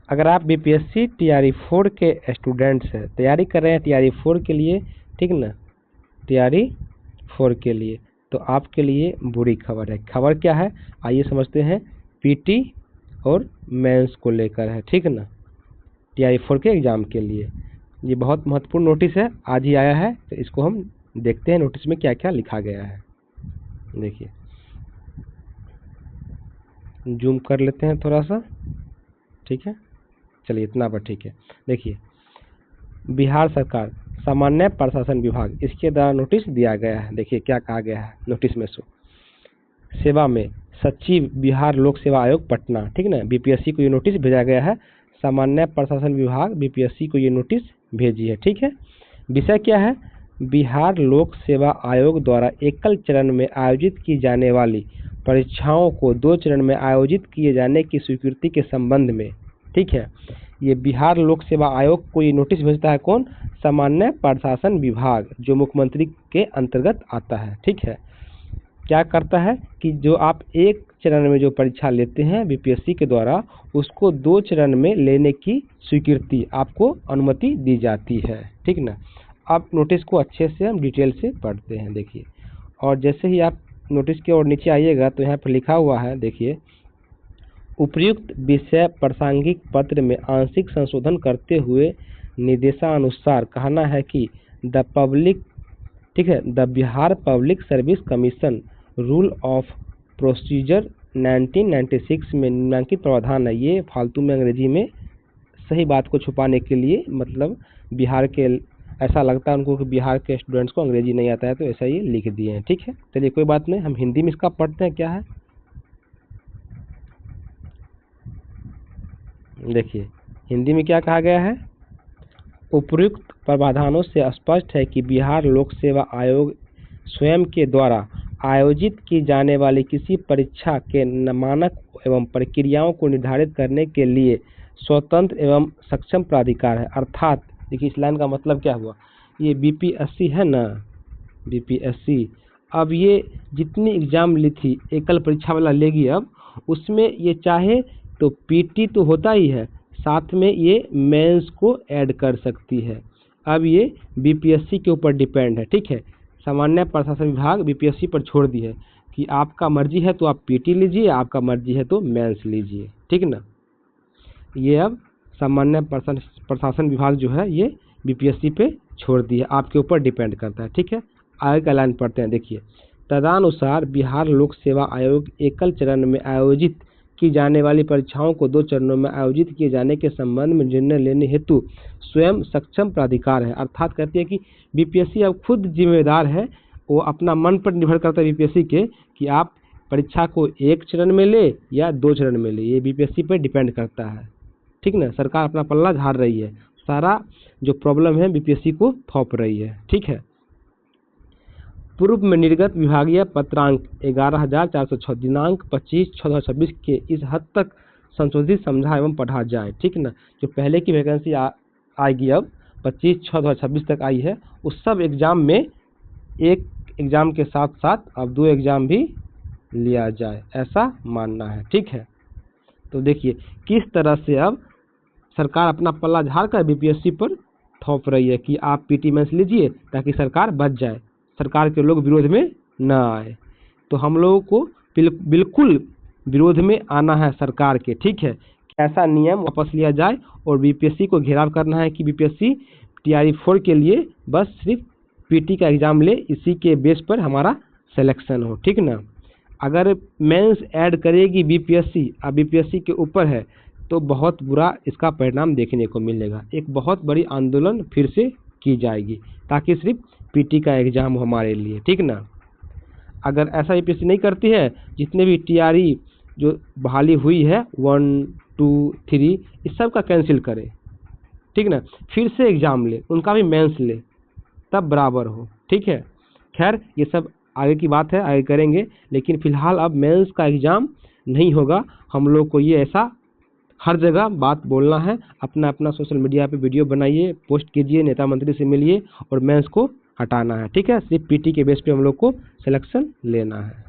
अगर आप बीपीएससी तैयारी 4 के स्टूडेंट्स हैं, तैयारी कर रहे हैं तैयारी 4 के लिए, ठीक ना, तैयारी 4 के लिए, तो आपके लिए बुरी खबर है। खबर क्या है, आइए समझते हैं। पीटी और मेंस को लेकर है, ठीक ना, तैयारी 4 के एग्ज़ाम के लिए। ये बहुत महत्वपूर्ण नोटिस है, आज ही आया है, तो इसको हम देखते हैं नोटिस में क्या क्या लिखा गया है। देखिए, जूम कर लेते हैं थोड़ा सा, ठीक है, चलिए इतना पर ठीक है। देखिए, बिहार सरकार सामान्य प्रशासन विभाग, इसके द्वारा नोटिस दिया गया है। देखिए क्या कहा गया है नोटिस में, सेवा में सचिव बिहार लोक सेवा आयोग पटना, ठीक ना, बीपीएससी को ये नोटिस भेजा गया है। सामान्य प्रशासन विभाग बीपीएससी को ये नोटिस भेजी है, ठीक है। विषय क्या है, बिहार लोक सेवा आयोग द्वारा एकल चरण में आयोजित की जाने वाली परीक्षाओं को 2 चरण में आयोजित किए जाने की स्वीकृति के संबंध में, ठीक है। ये बिहार लोक सेवा आयोग को ये नोटिस भेजता है कौन, सामान्य प्रशासन विभाग, जो मुख्यमंत्री के अंतर्गत आता है, ठीक है। क्या करता है कि जो आप एक चरण में जो परीक्षा लेते हैं बीपीएससी के द्वारा, उसको 2 चरण में लेने की स्वीकृति, आपको अनुमति दी जाती है, ठीक ना। अब नोटिस को अच्छे से हम डिटेल से पढ़ते हैं। देखिए, और जैसे ही आप नोटिस के और नीचे आइएगा तो यहाँ पर लिखा हुआ है, देखिए, उपर्युक्त विषय प्रासंगिक पत्र में आंशिक संशोधन करते हुए निर्देशानुसार कहना है कि द पब्लिक, ठीक है, the Bihar public service commission rule of procedure 1996 में निम्नलिखित प्रावधान है। ये फालतू में अंग्रेजी में सही बात को छुपाने के लिए, मतलब बिहार के, ऐसा लगता है उनको कि बिहार के स्टूडेंट्स को अंग्रेजी नहीं आता है, तो ऐसा ये लिख दिए हैं, ठीक है। चलिए कोई बात नहीं, हम हिंदी में इसका पढ़ते हैं क्या है। देखिए, हिंदी में क्या कहा गया है, उपर्युक्त प्रावधानों से स्पष्ट है कि बिहार लोक सेवा आयोग स्वयं के द्वारा आयोजित की जाने वाली किसी परीक्षा के मानक एवं प्रक्रियाओं को निर्धारित करने के लिए स्वतंत्र एवं सक्षम प्राधिकार है। अर्थात देखिए, इस लाइन का मतलब क्या हुआ, ये बीपीएससी है ना, बीपीएससी अब ये जितनी एग्जाम ली थी एकल परीक्षा वाला लेगी, अब उसमें ये चाहे तो पीटी तो होता ही है, साथ में ये मेंस को ऐड कर सकती है। अब ये बीपीएससी के ऊपर डिपेंड है, ठीक है। सामान्य प्रशासन विभाग बीपीएससी पर छोड़ दी है कि आपका मर्जी है तो आप पीटी लीजिए, आपका मर्जी है तो मेंस लीजिए, ठीक ना। ये अब सामान्य प्रशासन विभाग जो है ये बीपीएससी पे छोड़ दी है, आपके ऊपर डिपेंड करता है, ठीक है। आगे का लाइन पढ़ते हैं। देखिए, तदनुसार बिहार लोक सेवा आयोग एकल चरण में आयोजित की जाने वाली परीक्षाओं को 2 चरणों में आयोजित किए जाने के संबंध में निर्णय लेने हेतु स्वयं सक्षम प्राधिकार है। अर्थात कहती है कि बीपीएससी अब खुद जिम्मेदार है, वो अपना मन पर निर्भर करता है बीपीएससी के कि आप परीक्षा को 1 चरण में ले या 2 चरण में ले, ये बीपीएससी पर डिपेंड करता है, ठीक ना। सरकार अपना पल्ला झाड़ रही है, सारा जो प्रॉब्लम है बीपीएससी को थोप रही है, ठीक है। पूर्व में निर्गत विभागीय पत्रांक 11,406 दिनांक 25/6/2026 के इस हद तक संशोधित समझा एवं पढ़ा जाए, ठीक ना। जो पहले की वैकेंसी आएगी अब 25/6/2026 तक आई है, उस सब एग्जाम में एक एग्जाम के साथ साथ अब 2 एग्जाम भी लिया जाए, ऐसा मानना है, ठीक है। तो देखिए किस तरह से अब सरकार अपना पल्ला झाड़ कर बीपीएससी पर थोप रही है कि आप पीटी मेंस लीजिए ताकि सरकार बच जाए, सरकार के लोग विरोध में न आए। तो हम लोगों को बिल्कुल विरोध में आना है सरकार के, ठीक है। ऐसा नियम वापस लिया जाए और बीपीएससी को घेराव करना है कि बीपीएससी तैयारी 4 के लिए बस सिर्फ पीटी का एग्जाम ले, इसी के बेस पर हमारा सिलेक्शन हो, ठीक ना। अगर मेंस ऐड करेगी बीपीएससी, अब बीपीएससी के ऊपर है, तो बहुत बुरा इसका परिणाम देखने को मिलेगा। एक बहुत बड़ी आंदोलन फिर से की जाएगी ताकि सिर्फ पीटी का एग्जाम हो हमारे लिए, ठीक ना। अगर ऐसा यूपीएससी नहीं करती है, जितने भी टीआरई जो बहाली हुई है 1, 2, 3 इस सब का कैंसिल करे, ठीक ना, फिर से एग्जाम ले, उनका भी मेंस ले, तब बराबर हो, ठीक है। खैर ये सब आगे की बात है, आगे करेंगे, लेकिन फिलहाल अब मेंस का एग्जाम नहीं होगा। हम लोग को ये ऐसा हर जगह बात बोलना है, अपना अपना सोशल मीडिया पे वीडियो बनाइए, पोस्ट कीजिए, नेता मंत्री से मिलिए और मेंस को हटाना है, ठीक है। सिर्फ पीटी के बेस पे हम लोग को सिलेक्शन लेना है।